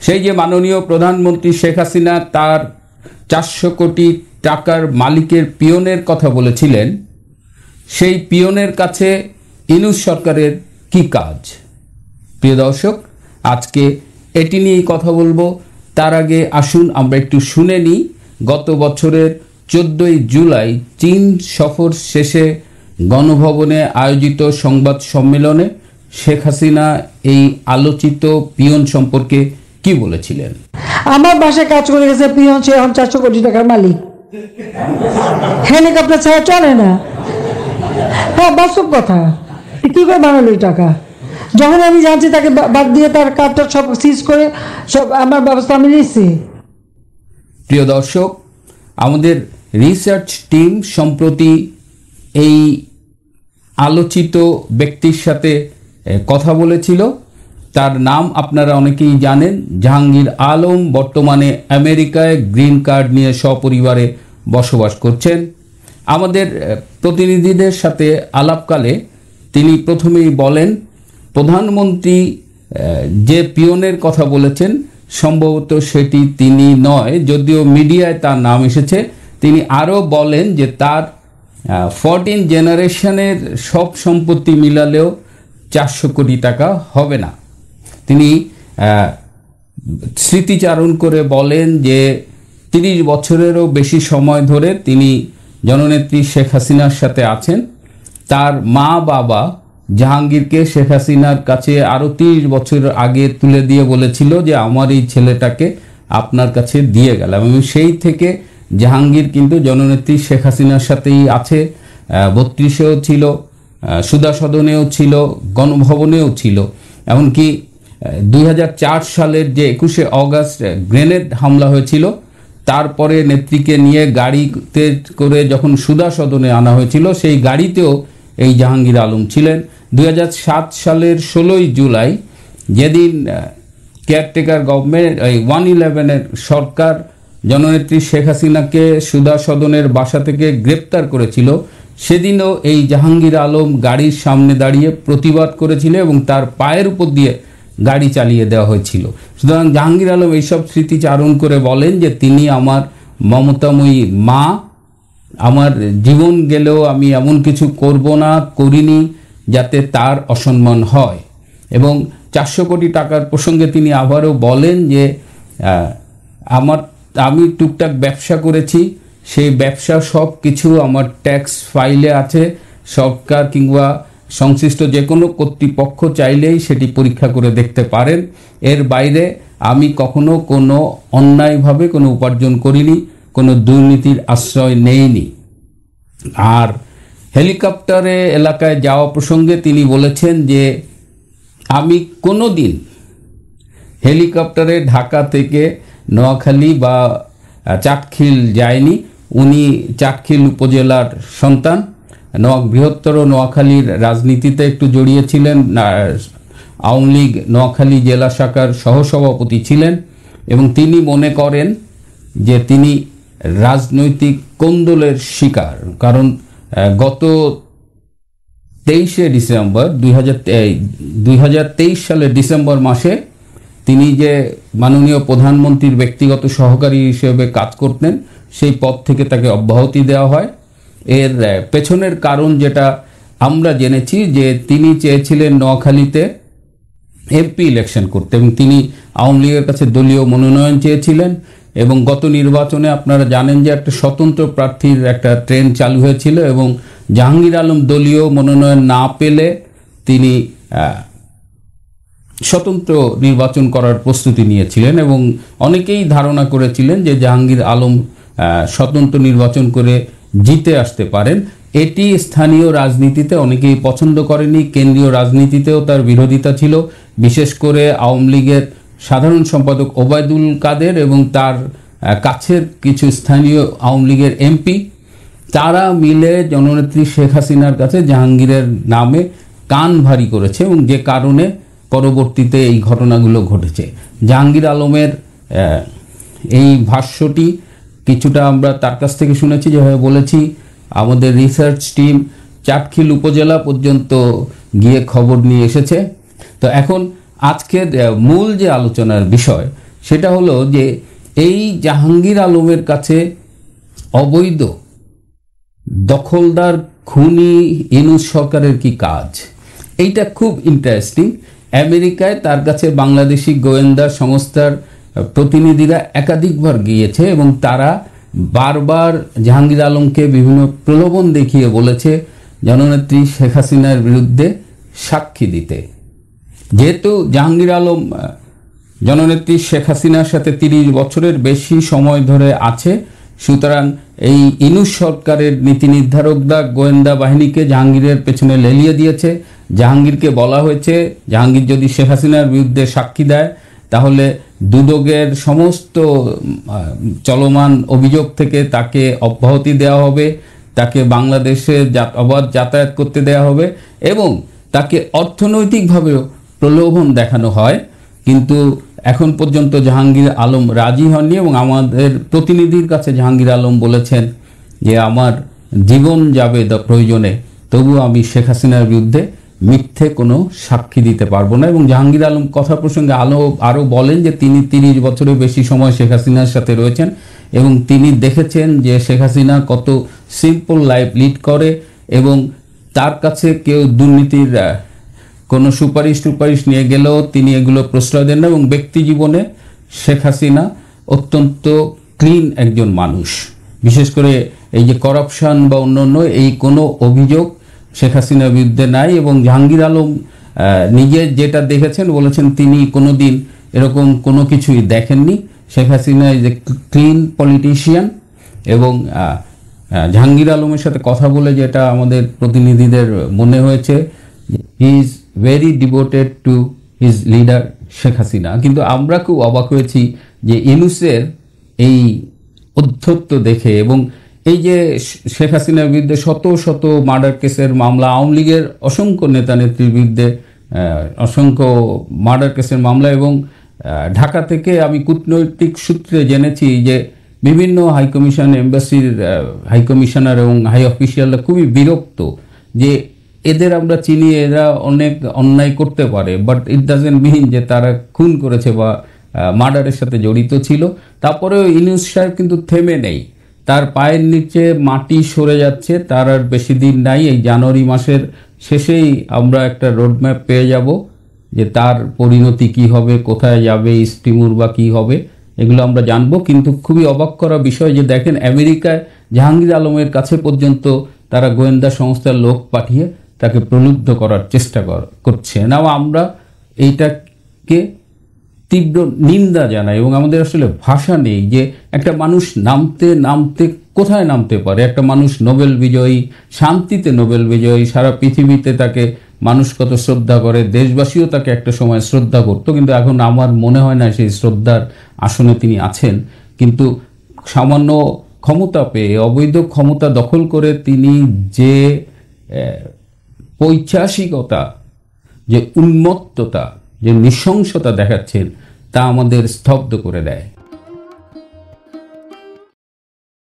সেই যে মাননীয় প্রধানমন্ত্রী শেখ হাসিনা তার 400 কোটি টাকার মালিকের পিয়নের কথা বলেছিলেন, সেই পিয়নের কাছে ইউনূস সরকারের কি কাজ? প্রিয় দর্শক, আজকে এটি নিয়েই কথা বলবো। তার আগে আসুন আমরা একটু শুনে নিই গত বছরের 14ই জুলাই চীন সফর শেষে গণভবনে আয়োজিত সংবাদ সম্মেলনে শেখ হাসিনা এই আলোচিত পিয়ন সম্পর্কে কি বলেছিলেন। আমার বাসায় কাজ করে গেছে পিয়ন, সে এখন 400 কোটি টাকার মালিক। হেলিকপ্টার ছাড়া চলে না। হ্যাঁ, বাস্তব কথা। কি করে বানালো এই টাকা? যখন আমি জানছি তাকে বাদ দিয়ে তার কার্ডটা সব সিজ করে সব আমার ব্যবস্থা আমি নিচ্ছি। প্রিয় দর্শক, আমাদের রিসার্চ টিম সম্প্রতি এই আলোচিত ব্যক্তির সাথে কথা বলেছিল। তার নাম আপনারা অনেকেই জানেন, জাহাঙ্গীর আলম। বর্তমানে আমেরিকায় গ্রিন কার্ড নিয়ে সপরিবারে বসবাস করছেন। আমাদের প্রতিনিধিদের সাথে আলাপকালে তিনি প্রথমেই বলেন, প্রধানমন্ত্রী যে পিয়নের কথা বলেছেন সম্ভবত সেটি তিনি নয়, যদিও মিডিয়ায় তার নাম এসেছে। তিনি আরও বলেন যে তার 14 জেনারেশনের সব সম্পত্তি মিলালেও 400 কোটি টাকা হবে না। তিনি স্মৃতিচারণ করে বলেন যে 30 বছরেরও বেশি সময় ধরে তিনি জননেত্রী শেখ হাসিনার সাথে আছেন। তার মা বাবা জাহাঙ্গীরকে শেখ হাসিনার কাছে আরও 30 বছর আগে তুলে দিয়ে বলেছিল যে আমার এই ছেলেটাকে আপনার কাছে দিয়ে গেলাম, এবং সেই থেকে জাহাঙ্গীর কিন্তু জননেত্রী শেখ হাসিনার সাথেই আছে। 32-এও ছিল, সুধা সদনেও ছিল, গণভবনেও ছিল। এমনকি 2004 সালের যে 21শে অগাস্ট গ্রেনেড হামলা হয়েছিল, তারপরে নেত্রীকে নিয়ে গাড়িতে করে যখন সুধা সদনে আনা হয়েছিল, সেই গাড়িতেও এই জাহাঙ্গীর আলম ছিলেন। 2007 সালের 16ই জুলাই, যেদিন কেয়ারটেকার গভর্নমেন্ট 111-এর সরকার জননেত্রী শেখ হাসিনাকে সুধা সদনের বাসা থেকে গ্রেপ্তার করেছিল, সেদিনও এই জাহাঙ্গীর আলম গাড়ির সামনে দাঁড়িয়ে প্রতিবাদ করেছিল এবং তার পায়ের উপর দিয়ে গাড়ি চালিয়ে দেওয়া হয়েছিল। সুতরাং জাহাঙ্গীর আলম এইসব স্মৃতিচারণ করে বলেন যে তিনি আমার মমতাময়ী মা, আমার জীবন গেলেও আমি এমন কিছু করব না, করিনি যাতে তার অসম্মান হয়। এবং 400 কোটি টাকার প্রসঙ্গে তিনি আবারও বলেন যে আমি টুকটাক ব্যবসা করেছি, সেই ব্যবসা সব কিছু আমার ট্যাক্স ফাইলে আছে। সরকার কিংবা সংশ্লিষ্ট যে কোনো কর্তৃপক্ষ চাইলেই সেটি পরীক্ষা করে দেখতে পারেন। এর বাইরে আমি কখনো কোনো অন্যায়ভাবে কোনো উপার্জন করিনি, কোনো দুর্নীতির আশ্রয় নেইনি। আর হেলিকপ্টারে এলাকায় যাওয়া প্রসঙ্গে তিনি বলেছেন যে আমি কোনো দিন হেলিকপ্টারে ঢাকা থেকে নোয়াখালী বা চাটখিল যায়নি। উনি চাটখিল উপজেলার সন্তান, বৃহত্তর নোয়াখালীর রাজনীতিতে একটু জড়িয়েছিলেন, আওয়ামী লীগ নোয়াখালী জেলা শাখার সহসভাপতি ছিলেন, এবং তিনি মনে করেন যে তিনি রাজনৈতিক কোন্দলের শিকার। কারণ গত 23শে ডিসেম্বর 2023 সালের ডিসেম্বর মাসে তিনি যে মাননীয় প্রধানমন্ত্রীর ব্যক্তিগত সহকারী হিসেবে কাজ করতেন, সেই পদ থেকে তাকে অব্যাহতি দেওয়া হয়। এর পেছনের কারণ যেটা আমরা জেনেছি যে তিনি চেয়েছিলেন নোয়াখালীতে এমপি ইলেকশন করতে, এবং তিনি আওয়ামী লীগের কাছে দলীয় মনোনয়ন চেয়েছিলেন। এবং গত নির্বাচনে আপনারা জানেন যে একটা স্বতন্ত্র প্রার্থীর একটা ট্রেন্ড চালু হয়েছিল, এবং জাহাঙ্গীর আলম দলীয় মনোনয়ন না পেলে তিনি স্বতন্ত্র নির্বাচন করার প্রস্তুতি নিয়েছিলেন, এবং অনেকেই ধারণা করেছিলেন যে জাহাঙ্গীর আলম স্বতন্ত্র নির্বাচন করে জিতে আসতে পারেন। এটি স্থানীয় রাজনীতিতে অনেকেই পছন্দ করেনি, কেন্দ্রীয় রাজনীতিতেও তার বিরোধিতা ছিল। বিশেষ করে আওয়ামী লীগের সাধারণ সম্পাদক ওবায়দুল কাদের এবং তার কাছের কিছু স্থানীয় আওয়ামী লীগের এমপি, তারা মিলে জননেত্রী শেখ হাসিনার কাছে জাহাঙ্গীরের নামে কান ভারী করেছে, এবং যে কারণে পরবর্তীতে এই ঘটনাগুলো ঘটেছে। জাহাঙ্গীর আলমের এই ভাষ্যটি কিছুটা আমরা তার কাছ থেকে শুনেছি। যেভাবে বলেছি, আমাদের রিসার্চ টিম চাটখিল উপজেলা পর্যন্ত গিয়ে খবর নিয়ে এসেছে। তো এখন আজকের মূল যে আলোচনার বিষয়, সেটা হলো যে এই জাহাঙ্গীর আলমের কাছে অবৈধ দখলদার খুনি ইউনূস সরকারের কি কাজ, এইটা খুব ইন্টারেস্টিং। আমেরিকায় তার কাছে বাংলাদেশি গোয়েন্দা সংস্থার প্রতিনিধিরা একাধিকবার গিয়েছে এবং তারা বারবার জাহাঙ্গীর আলমকে বিভিন্ন প্রলোভন দেখিয়ে বলেছে জননেত্রী শেখ হাসিনার বিরুদ্ধে সাক্ষী দিতে। যেহেতু জাহাঙ্গীর আলম জননেত্রী শেখ হাসিনার সাথে 30 বছরের বেশি সময় ধরে আছে, সুতরাং এই ইউনূস সরকারের নীতি নির্ধারকরা গোয়েন্দা বাহিনীকে জাহাঙ্গীরের পেছনে লেলিয়ে দিয়েছে। জাহাঙ্গীরকে বলা হয়েছে জাহাঙ্গীর যদি শেখ হাসিনার বিরুদ্ধে সাক্ষী দেয় তাহলে দুদকের সমস্ত চলমান অভিযোগ থেকে তাকে অব্যাহতি দেওয়া হবে, তাকে বাংলাদেশে অবাধ যাতায়াত করতে দেওয়া হবে এবং তাকে অর্থনৈতিকভাবেও প্রলোভন দেখানো হয়। কিন্তু এখন পর্যন্ত জাহাঙ্গীর আলম রাজি হননি এবং আমাদের প্রতিনিধির কাছে জাহাঙ্গীর আলম বলেছেন যে আমার জীবন যাবে প্রয়োজনে, তবু আমি শেখ হাসিনার বিরুদ্ধে মিথ্যে কোনো সাক্ষী দিতে পারবো না। এবং জাহাঙ্গীর আলম কথা প্রসঙ্গে আরও বলেন যে তিনি 30 বছরের বেশি সময় শেখ হাসিনার সাথে রয়েছেন এবং তিনি দেখেছেন যে শেখ হাসিনা কত সিম্পল লাইফ লিড করে এবং তার কাছে কেউ দুর্নীতির কোনো সুপারিশ নিয়ে গেলেও তিনি এগুলো প্রশ্রয় দেন না এবং ব্যক্তি জীবনে শেখ হাসিনা অত্যন্ত ক্লিন একজন মানুষ। বিশেষ করে এই যে করাপশন বা অন্যান্য এই কোনো অভিযোগ শেখ হাসিনার বিরুদ্ধে নাই এবং জাহাঙ্গীর আলম নিজে যেটা দেখেছেন বলেছেন তিনি কোনো দিন এরকম কোনো কিছুই দেখেননি। Sheikh Hasina is a clean politician এবং জাহাঙ্গীর আলমের সাথে কথা বলে যেটা আমাদের প্রতিনিধিদের মনে হয়েছে he is very devoted to his leader Sheikh Hasina. কিন্তু আমরা খুব অবাক হয়েছি যে ইউনূসের এই অধ্যত্ব দেখে এবং এই যে শেখ হাসিনার বিরুদ্ধে শত শত মার্ডার কেসের মামলা, আওয়ামী লীগের অসংখ্য নেতা নেত্রীর বিরুদ্ধে অসংখ্য মার্ডার কেসের মামলা এবং ঢাকা থেকে আমি কূটনৈতিক সূত্রে জেনেছি যে বিভিন্ন হাইকমিশন এম্বাসির হাইকমিশনার এবং হাই অফিসিয়ালরা খুবই বিরক্ত যে এদের আমরা চিনি এরা অনেক অন্যায় করতে পারে, বাট ইট ডাজেন্ট মিন যে তারা খুন করেছে বা মার্ডারের সাথে জড়িত ছিল। তারপরেও ইউনূস সাহেব কিন্তু থেমে নেই, তার পায়ের নিচে মাটি সরে যাচ্ছে। তার আর বেশি দিন নাই, এই জানুয়ারি মাসের শেষেই আমরা একটা রোডম্যাপ পেয়ে যাব যে তার পরিণতি কি হবে, কোথায় যাবে, ইস্তিমুর বা কী হবে, এগুলো আমরা জানবো। কিন্তু খুবই অবাক করা বিষয় যে দেখেন আমেরিকায় জাহাঙ্গীর আলমের কাছে পর্যন্ত তারা গোয়েন্দা সংস্থার লোক পাঠিয়ে তাকে প্রলুব্ধ করার চেষ্টা করছে না। আমরা এইটাকে তীব্র নিন্দা জানাই এবং আমাদের আসলে ভাষা নেই যে একটা মানুষ নামতে কোথায় নামতে পারে। একটা মানুষ নোবেল বিজয়ী, শান্তিতে নোবেল বিজয়ী, সারা পৃথিবীতে তাকে মানুষ কত শ্রদ্ধা করে, দেশবাসীও তাকে একটা সময় শ্রদ্ধা করত, কিন্তু এখন আমার মনে হয় না সেই শ্রদ্ধার আসনে তিনি আছেন। কিন্তু সামান্য ক্ষমতা পেয়ে, অবৈধ ক্ষমতা দখল করে তিনি যে পৈশাচিকতা, যে উন্মত্ততা, যে নৃশংসতা দেখাচ্ছেন তা আমাদের স্তব্ধ করে দেয়।